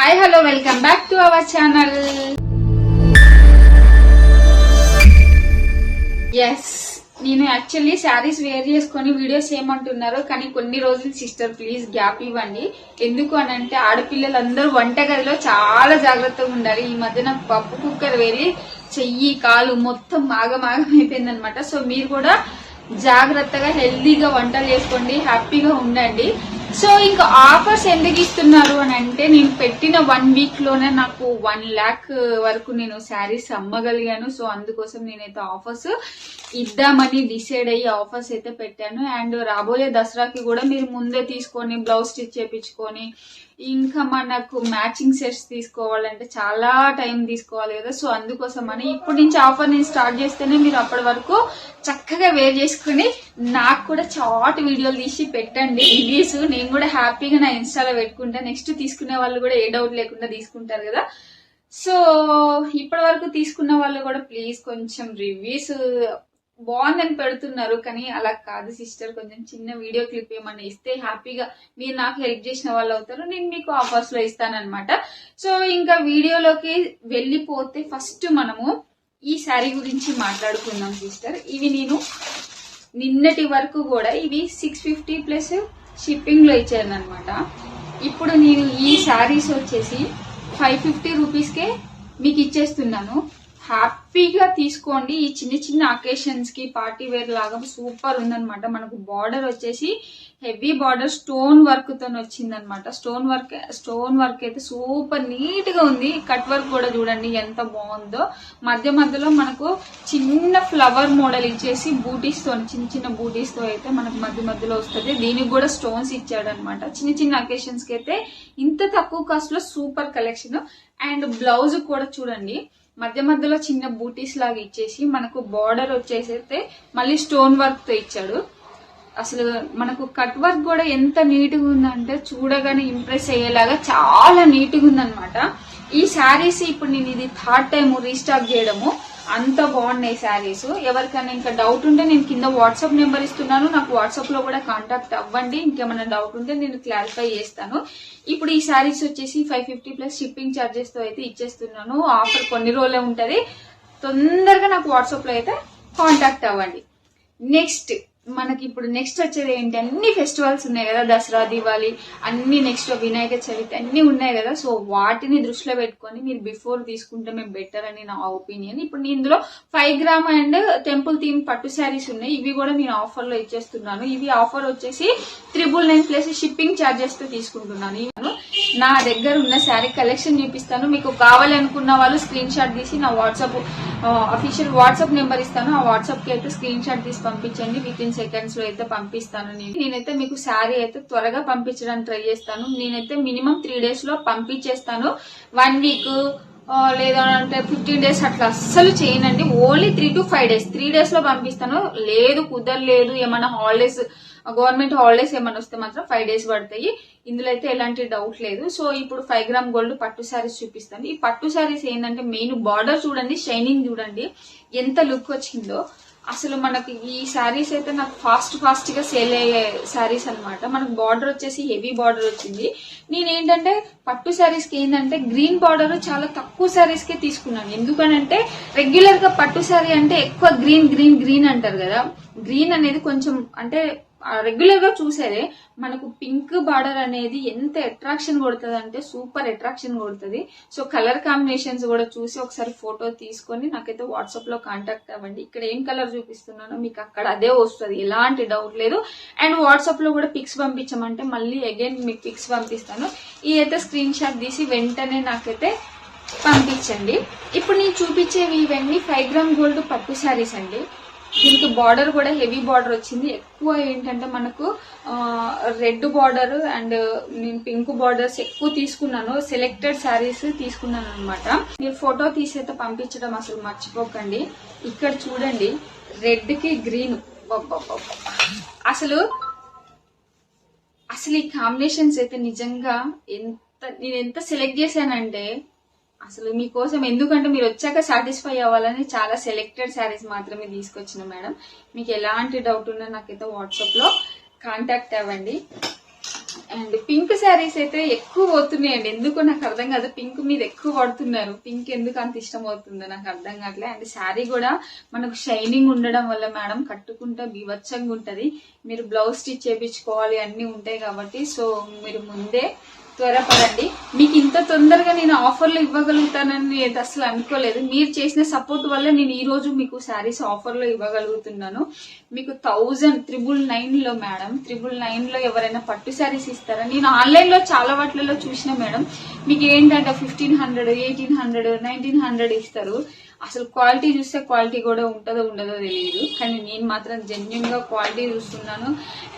Hi hello welcome back to our channel. Yes, నేను actually saris wear చేసుకుని videos ఏమంటున్నారు, కానీ కొన్ని రోజులు సిస్టర్ ప్లీజ్ గ్యాప్ ఇవ్వండి. ఎందుకు అని అంటే ఆడపిల్లలందరూ వంటగదిలో చాలా జాగ్రత్తగా ఉండాలి. ఈ మధ్యన పప్పు కుక్కర్ వేరి చెయ్యి కాలు మొత్తం ఆగమాగం అయిపోయింది అనమాట. సో మీరు కూడా జాగ్రత్తగా హెల్దీగా వంటలు చేసుకోండి, హ్యాపీగా ఉండండి. సో ఇంకా ఆఫర్స్ ఎందుకు ఇస్తున్నారు అని అంటే, నేను పెట్టిన 1 వీక్ లోనే నాకు 1 lakh వరకు నేను శారీస్ అమ్మగలిగాను. సో అందుకోసం నేనైతే ఆఫర్స్ ఇద్దామని డిసైడ్ అయ్యి ఆఫర్స్ అయితే పెట్టాను. అండ్ రాబోయే దసరాకి కూడా మీరు ముందే తీసుకొని బ్లౌజ్ స్టిచ్ చేయించుకొని ఇంకా మనకు మ్యాచింగ్ సెట్స్ తీసుకోవాలంటే చాలా టైం తీసుకోవాలి కదా. సో అందుకోసం అని ఇప్పటి నుంచి ఆఫర్ నేను స్టార్ట్ చేస్తేనే మీరు అప్పటి వరకు చక్కగా వేర్ చేసుకుని నాకు కూడా షార్ట్ వీడియోలు తీసి పెట్టండి రివ్యూస్. నేను కూడా హ్యాపీగా నా ఇన్స్టాలో పెట్టుకుంటా. నెక్స్ట్ తీసుకునే వాళ్ళు కూడా ఏ డౌట్ లేకుండా తీసుకుంటారు కదా. సో ఇప్పటి వరకు తీసుకున్న వాళ్ళు కూడా ప్లీజ్ కొంచెం రివ్యూస్ బాగుందని పెడుతున్నారు, కానీ అలా కాదు సిస్టర్. కొంచెం చిన్న వీడియో క్లిప్ ఏమన్నా ఇస్తే హ్యాపీగా మీరు నాకు హెల్ప్ చేసిన వాళ్ళు అవుతారు, నేను మీకు ఆఫర్స్ లో ఇస్తానన్నమాట. సో ఇంకా వీడియోలోకి వెళ్ళిపోతే ఫస్ట్ మనము ఈ శారీ గురించి మాట్లాడుకుందాం సిస్టర్. ఇవి నేను నిన్నటి వరకు కూడా ఇవి 650 ప్లస్ షిప్పింగ్ లో ఇచ్చాను అనమాట. ఇప్పుడు నేను ఈ శారీస్ వచ్చేసి 550 రూపీస్కే మీకు ఇచ్చేస్తున్నాను. హ్యాపీగా తీసుకోండి. ఈ చిన్న చిన్న అకేషన్స్ కి పార్టీ వేర్ లాగా సూపర్ ఉందనమాట. మనకు బార్డర్ వచ్చేసి హెవీ బార్డర్ స్టోన్ వర్క్ తో వచ్చిందనమాట. స్టోన్ వర్క్ అయితే సూపర్ నీట్ గా ఉంది. కట్ వర్క్ కూడా చూడండి ఎంత బాగుందో. మధ్య మధ్యలో మనకు చిన్న ఫ్లవర్ మోడల్ ఇచ్చేసి బూటీస్ తో చిన్న చిన్న బూటీస్ తో అయితే మనకు మధ్య మధ్యలో వస్తుంది. దీనికి కూడా స్టోన్స్ ఇచ్చాడు అనమాట. చిన్న చిన్న అకేషన్స్ కి అయితే ఇంత తక్కువ కాస్ట్ లో సూపర్ కలెక్షన్. అండ్ బ్లౌజ్ కూడా చూడండి మధ్య మధ్యలో చిన్న బూటీస్ లాగా ఇచ్చేసి మనకు బార్డర్ వచ్చేసి అయితే మళ్ళీ స్టోన్ వర్క్ తో ఇచ్చాడు. అసలు మనకు కట్ వర్క్ కూడా ఎంత నీట్ గా ఉందంటే చూడగానే ఇంప్రెస్ అయ్యేలాగా చాలా నీట్ గా ఉందన్నమాట. ఈ శారీస్ ఇప్పుడు నేను ఇది 3rd టైం రీస్టాక్ చేయడము. అంత బాగున్నాయి శారీస్. ఎవరికైనా ఇంకా డౌట్ ఉంటే నేను కింద వాట్సాప్ నెంబర్ ఇస్తున్నాను, నాకు వాట్సాప్ లో కూడా కాంటాక్ట్ అవ్వండి. ఇంకేమైనా డౌట్ ఉంటే నేను క్లారిఫై చేస్తాను. ఇప్పుడు ఈ శారీస్ వచ్చేసి 550 ప్లస్ షిప్పింగ్ ఛార్జెస్ తో అయితే ఇచ్చేస్తున్నాను. ఆఫర్ కొన్ని రోజులే ఉంటది. తొందరగా నాకు వాట్సాప్ లో అయితే కాంటాక్ట్ అవ్వండి. నెక్స్ట్ మనకి ఇప్పుడు నెక్స్ట్ వచ్చేది ఏంటి, అన్ని ఫెస్టివల్స్ ఉన్నాయి కదా, దసరా దివాళీ అన్ని, నెక్స్ట్ వినాయక చవితి అన్ని ఉన్నాయి కదా. సో వాటిని దృష్టిలో పెట్టుకొని మీరు బిఫోర్ తీసుకుంటే మేము బెటర్ అని నా ఒపీనియన్. ఇప్పుడు నేను ఇందులో 5 గ్రామ్ అండ్ టెంపుల్ థీమ్ పట్టు శారీస్ ఉన్నాయి. ఇవి కూడా నేను ఆఫర్ లో ఇచ్చేస్తున్నాను. ఇవి ఆఫర్ వచ్చేసి 999 ప్లస్ షిప్పింగ్ ఛార్జెస్ తో తీసుకుంటున్నాను. నా దగ్గర ఉన్న శారీ కలెక్షన్ చూపిస్తాను. మీకు కావాలనుకున్న వాళ్ళు స్క్రీన్ షాట్ తీసి నా వాట్సాప్ అఫీషియల్ వాట్సాప్ నెంబర్ ఇస్తాను. ఆ వాట్సాప్ కి అయితే స్క్రీన్ షాట్ తీసి పంపించండి. విత్ ఇన్ సెకండ్స్ లో అయితే పంపిస్తాను. నేనైతే మీకు శారీ అయితే త్వరగా పంపించడానికి ట్రై చేస్తాను. నేనైతే మినిమం 3 days లో పంపించేస్తాను. 1 week లేదా అంటే 15 days అట్లా అస్సలు చేయనండి. ఓన్లీ 3 to 5 days 3 days లో పంపిస్తాను. లేదు కుదరలేదు ఏమన్నా హాలిడేస్ గవర్నమెంట్ హాలిడేస్ ఏమైనా వస్తే మాత్రం 5 days పడతాయి. ఇందులో అయితే ఎలాంటి డౌట్ లేదు. సో ఇప్పుడు 5 గ్రామ్ గోల్డ్ పట్టు శారీస్ చూపిస్తాను. ఈ పట్టు శారీస్ ఏంటంటే మెయిన్ బార్డర్ చూడండి, షైనింగ్ చూడండి ఎంత లుక్ వచ్చిందో. అసలు మనకి ఈ శారీస్ అయితే నాకు ఫాస్ట్ గా సేల్ అయ్యే శారీస్ అనమాట. మనకు బార్డర్ వచ్చేసి హెవీ బార్డర్ వచ్చింది. నేనేంటంటే పట్టు శారీస్ కి ఏంటంటే గ్రీన్ బార్డర్ చాలా తక్కువ శారీస్ కే తీసుకున్నాను. ఎందుకనంటే రెగ్యులర్ గా పట్టు శారీ అంటే ఎక్కువ గ్రీన్ అంటారు కదా. గ్రీన్ అనేది కొంచెం అంటే రెగ్యులర్ గా చూసేదే. మనకు పింక్ బార్డర్ అనేది ఎంత అట్రాక్షన్ కొడుతుంది అంటే సూపర్ అట్రాక్షన్ కొడుతుంది. సో కలర్ కాంబినేషన్స్ కూడా చూసి ఒకసారి ఫోటో తీసుకొని నాకైతే వాట్సాప్ లో కాంటాక్ట్ అవ్వండి. ఇక్కడ ఏం కలర్ చూపిస్తున్నానో మీకు అక్కడ అదే వస్తుంది, ఎలాంటి డౌట్ లేదు. అండ్ వాట్సాప్ లో కూడా పిక్స్ పంపించమంటే మళ్ళీ అగైన్ మీకు పిక్స్ పంపిస్తాను. ఇదైతే స్క్రీన్ షాట్ తీసి వెంటనే నాకైతే పంపించండి. ఇప్పుడు నేను చూపించేవి ఇవన్నీ 5 గ్రామ్ గోల్డ్ పట్టు శారీస్ అండి. దీనికి బార్డర్ కూడా హెవీ బార్డర్ వచ్చింది. ఎక్కువ ఏంటంటే మనకు రెడ్ బార్డర్ అండ్ నేను పింక్ బార్డర్స్ ఎక్కువ తీసుకున్నాను. సెలెక్టెడ్ శారీస్ తీసుకున్నాను అనమాట. మీరు ఫోటో తీసైతే పంపించడం అసలు మర్చిపోకండి. ఇక్కడ చూడండి రెడ్ కి గ్రీన్, అసలు ఈ కాంబినేషన్స్ అయితే నిజంగా నేను ఎంత సెలెక్ట్ చేశానంటే అసలు మీకోసం, ఎందుకంటే మీరు వచ్చాక సాటిస్ఫై అవ్వాలని చాలా సెలెక్టెడ్ శారీస్ మాత్రమే తీసుకొచ్చిన మేడం. మీకు ఎలాంటి డౌట్ ఉన్నా నాకైతే వాట్సాప్ లో కాంటాక్ట్ అవ్వండి. అండ్ పింక్ శారీస్ అయితే ఎక్కువ పోతున్నాయండి, ఎందుకో నాకు అర్థం కాదు. పింక్ మీద ఎక్కువ పడుతున్నారు, పింక్ ఎందుకు అంత ఇష్టం అవుతుందో నాకు అర్థం కావట్లే. అండ్ శారీ కూడా మనకు షైనింగ్ ఉండడం వల్ల మేడం కట్టుకుంటే బీభత్సంగా ఉంటది. మీరు బ్లౌజ్ స్టిచ్ చేయించుకోవాలి అన్ని ఉంటాయి కాబట్టి, సో మీరు ముందే త్వరపడండి. మీకు ఇంత తొందరగా నేను ఆఫర్లు ఇవ్వగలుగుతానని నేను అసలు అనుకోలేదు. మీరు చేసిన సపోర్ట్ వల్ల నేను ఈ రోజు మీకు శారీస్ ఆఫర్లో ఇవ్వగలుగుతున్నాను. మీకు 1999 మేడం, 999 ఎవరైనా పట్టు శారీస్ ఇస్తారా? నేను ఆన్లైన్ లో చాలా వాటిలలో చూసిన మేడం, మీకు ఏంటంటే 1500, 1800, 1900 ఇస్తారు. అసలు క్వాలిటీ చూస్తే క్వాలిటీ కూడా ఉంటుందో ఉండదో తెలియదు, కానీ నేను మాత్రం జెన్యున్ గా క్వాలిటీ చూస్తున్నాను.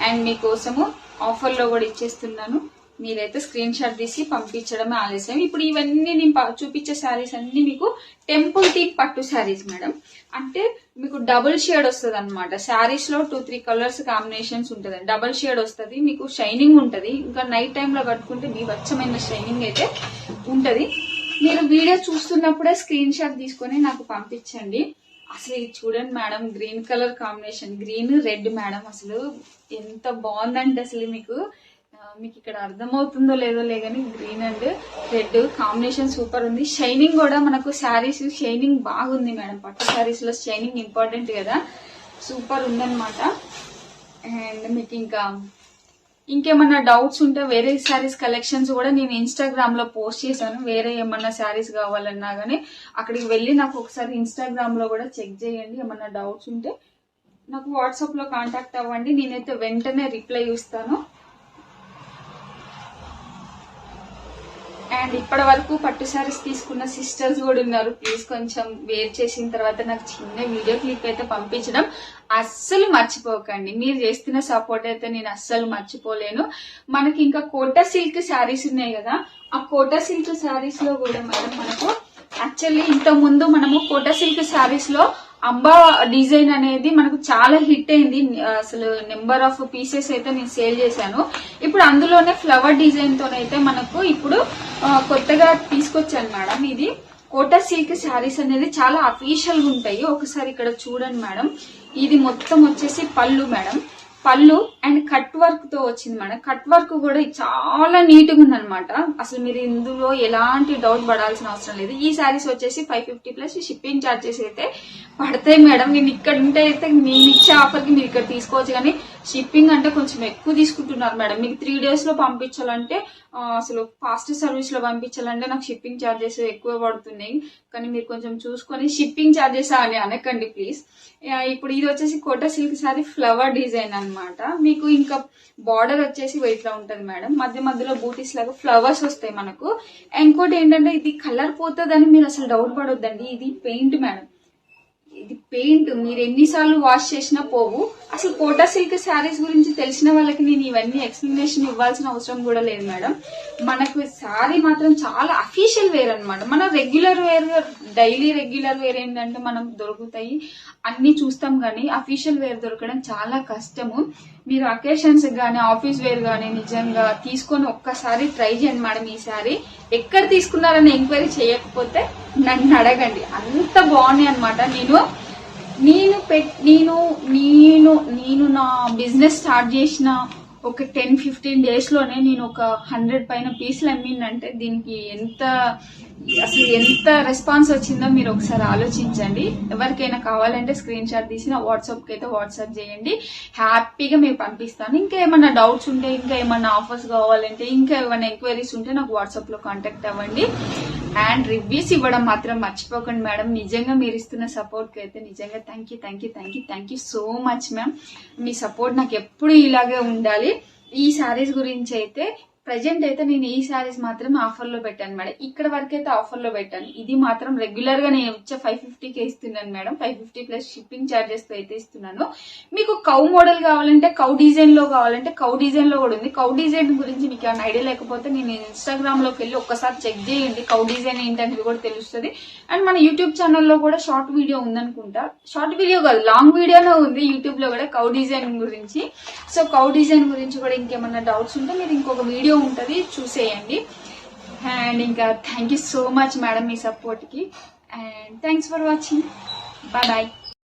అండ్ మీకోసము ఆఫర్లో కూడా ఇచ్చేస్తున్నాను. మీరైతే స్క్రీన్ షాట్ తీసి పంపించడమే ఆలస్యం. ఇప్పుడు ఇవన్నీ నేను చూపించే శారీస్ అన్ని మీకు టెంపుల్ థీమ్ పట్టు శారీస్ మేడం. అంటే మీకు డబుల్ షేడ్ వస్తుంది అనమాట. శారీస్ లో 2-3 కలర్స్ కాంబినేషన్స్ ఉంటుంది, డబుల్ షేడ్ వస్తుంది, మీకు షైనింగ్ ఉంటది. ఇంకా నైట్ టైమ్ లో కట్టుకుంటే మీ బచ్చమైన షైనింగ్ అయితే ఉంటది. మీరు వీడియో చూస్తున్నప్పుడే స్క్రీన్ షాట్ తీసుకొని నాకు పంపించండి. అసలు ఇది చూడండి madam, green colour combination, green red madam, అసలు ఎంత బాగుందంటే అసలు మీకు ఇక్కడ అర్థమవుతుందో లేదో లేదని green and red combination super ఉంది. షైనింగ్ కూడా మనకు శారీస్ షైనింగ్ బాగుంది మేడం. పట్టు శారీస్ లో షైనింగ్ ఇంపార్టెంట్ కదా, సూపర్ ఉందన్నమాట. అండ్ మీకు ఇంకేమన్నా డౌట్స్ ఉంటే వేరే శారీస్ కలెక్షన్స్ కూడా నేను ఇన్స్టాగ్రామ్ లో పోస్ట్ చేశాను. వేరే ఏమన్నా శారీస్ కావాలన్నా గానీ అక్కడికి వెళ్ళి నాకు ఒకసారి ఇన్స్టాగ్రామ్ లో కూడా చెక్ చేయండి. ఏమన్నా డౌట్స్ ఉంటే నాకు వాట్సాప్ లో కాంటాక్ట్ అవ్వండి, నేనైతే వెంటనే రిప్లై ఇస్తాను. అండ్ ఇప్పటి వరకు పట్టు శారీస్ తీసుకున్న సిస్టర్స్ కూడా ఉన్నారు. ప్లీజ్ కొంచెం వేర్ చేసిన తర్వాత నాకు చిన్న వీడియో క్లిప్ అయితే పంపించడం అస్సలు మర్చిపోకండి. మీరు చేస్తున్న సపోర్ట్ అయితే నేను అస్సలు మర్చిపోలేను. మనకి ఇంకా కోటా సిల్క్ శారీస్ ఉన్నాయి కదా, ఆ కోటా సిల్క్ శారీస్ లో కూడా మేడం మనకు యాక్చువల్లీ ఇంత ముందు మనము కోటా సిల్క్ శారీస్ లో అంబా డిజైన్ అనేది మనకు చాలా హిట్ అయింది. అసలు నెంబర్ ఆఫ్ పీసెస్ అయితే నేను సేల్ చేశాను. ఇప్పుడు అందులోనే ఫ్లవర్ డిజైన్ తోనైతే మనకు ఇప్పుడు కొత్తగా తీసుకొచ్చాను మేడం. ఇది కోటా సిల్క్ శారీస్ అనేది చాలా అఫీషియల్ గా ఉంటాయి. ఒకసారి ఇక్కడ చూడండి మేడం, ఇది మొత్తం వచ్చేసి పళ్ళు మేడం, పళ్ళు అండ్ కట్ వర్క్ తో వచ్చింది మేడం. కట్ వర్క్ కూడా చాలా నీట్ గా ఉందన్నమాట. అసలు మీరు ఇందులో ఎలాంటి డౌట్ పడాల్సిన అవసరం లేదు. ఈ శారీస్ వచ్చేసి 550 ప్లస్ షిప్పింగ్ ఛార్జెస్ అయితే పడతాయి మేడం. నేను ఇక్కడ ఉంటే అయితే నేను ఇచ్చే ఆఫర్ కి మీరు ఇక్కడ తీసుకోవచ్చు, కానీ షిప్పింగ్ అంటే కొంచెం ఎక్కువ తీసుకుంటున్నారు మేడం. మీకు 3 days లో పంపించాలంటే అసలు ఫాస్ట్ సర్వీస్ లో పంపించాలంటే నాకు షిప్పింగ్ ఛార్జెస్ ఎక్కువ పడుతున్నాయి. కానీ మీరు కొంచెం చూసుకొని షిప్పింగ్ ఛార్జెస్ అని అనకండి ప్లీజ్. ఇప్పుడు ఇది వచ్చేసి Kota silk sari flower design అన్నమాట. మీకు ఇంకా బార్డర్ వచ్చేసి ఇట్లా ఉంటది మేడం, మధ్య మధ్యలో బూటీస్ లాగా ఫ్లవర్స్ వస్తాయి మనకు. ఇంకోటి ఏంటంటే ఇది కలర్ పోతుందని మీరు అసలు డౌట్ పడొద్దండి, ఇది పెయింట్ మేడం. ఇది పెయింట్ మీరు ఎన్నిసార్లు వాష్ చేసినా పోవు. అసలు కోటా సిల్క్ శారీస్ గురించి తెలిసిన వాళ్ళకి నేను ఇవన్నీ ఎక్స్ప్లెనేషన్ ఇవ్వాల్సిన అవసరం కూడా లేదు మేడం. మనకు శారీ మాత్రం చాలా అఫీషియల్ వేర్ అనమాట. మన regular wear, daily regular wear ఏంటంటే మనం దొరుకుతాయి అన్ని చూస్తాం, కానీ అఫీషియల్ వేర్ దొరకడం చాలా కష్టము. మీరు అకేషన్స్ గానీ ఆఫీస్ వేర్ గానీ నిజంగా తీసుకొని ఒక్కసారి ట్రై చేయండి మేడం. ఈ శారీ ఎక్కడ తీసుకున్నారని ఎంక్వైరీ చేయకపోతే నన్ను అడగండి, అంత బాగున్నాయి అనమాట. నేను నా బిజినెస్ స్టార్ట్ చేసిన ఒక 10-15 days లోనే నేను ఒక 100 పైన పీసులు అమ్మిందంటే దీనికి అసలు ఎంత రెస్పాన్స్ వచ్చిందో మీరు ఒకసారి ఆలోచించండి. ఎవరికైనా కావాలంటే స్క్రీన్ షాట్ తీసి నా వాట్సాప్ కి అయితే వాట్సాప్ చేయండి, హ్యాపీగా మీకు పంపిస్తాను. ఇంకా ఏమన్నా డౌట్స్ ఉంటే, ఇంకా ఏమన్నా ఆఫర్స్ కావాలంటే, ఇంకా ఏమైనా ఎంక్వైరీస్ ఉంటే నాకు వాట్సాప్ లో కాంటాక్ట్ అవ్వండి. అండ్ రివ్యూస్ ఇవ్వడం మాత్రం మర్చిపోకండి మేడం. నిజంగా మీరు ఇస్తున్న సపోర్ట్ కి అయితే నిజంగా thank you so much ma'am. Me support నాకు ఎప్పుడు ఇలాగే ఉండాలి. ఈ శారీస్ గురించి అయితే ప్రెజెంట్ అయితే నేను ఈ శారీస్ మాత్రం ఆఫర్ లో పెట్టాను మేడం. ఇక్కడ వరకు అయితే ఆఫర్ లో పెట్టాను. ఇది మాత్రం రెగ్యులర్ గా నేను వచ్చే 550కే ఇస్తున్నాను మేడం. 550 ప్లస్ షిప్పింగ్ ఛార్జెస్ తో అయితే ఇస్తున్నాను. మీకు కౌ మోడల్ కావాలంటే, కౌ డిజైన్ లో కావాలంటే కౌ డిజైన్ లో కూడా ఉంది. కౌ డిజైన్ గురించి మీకు ఏమైనా ఐడియా లేకపోతే నేను ఇన్స్టాగ్రామ్ లోకి వెళ్ళి ఒక్కసారి చెక్ చేయండి, కౌ డిజైన్ ఏంటనేది కూడా తెలుస్తుంది. అండ్ మన యూట్యూబ్ ఛానల్లో కూడా షార్ట్ వీడియో ఉందనుకుంటా, షార్ట్ వీడియో కాదు లాంగ్ వీడియోనే ఉంది యూట్యూబ్ లో కూడా కౌ డిజైన్ గురించి. సో కౌ డిజైన్ గురించి కూడా ఇంకేమన్నా డౌట్స్ ఉంటే మీరు ఇంకొక వీడియో ఉంటది చూసేయండి. అండ్ ఇంకా thank you so much madam మీ సపోర్ట్ కి. And thanks for watching. Bye bye.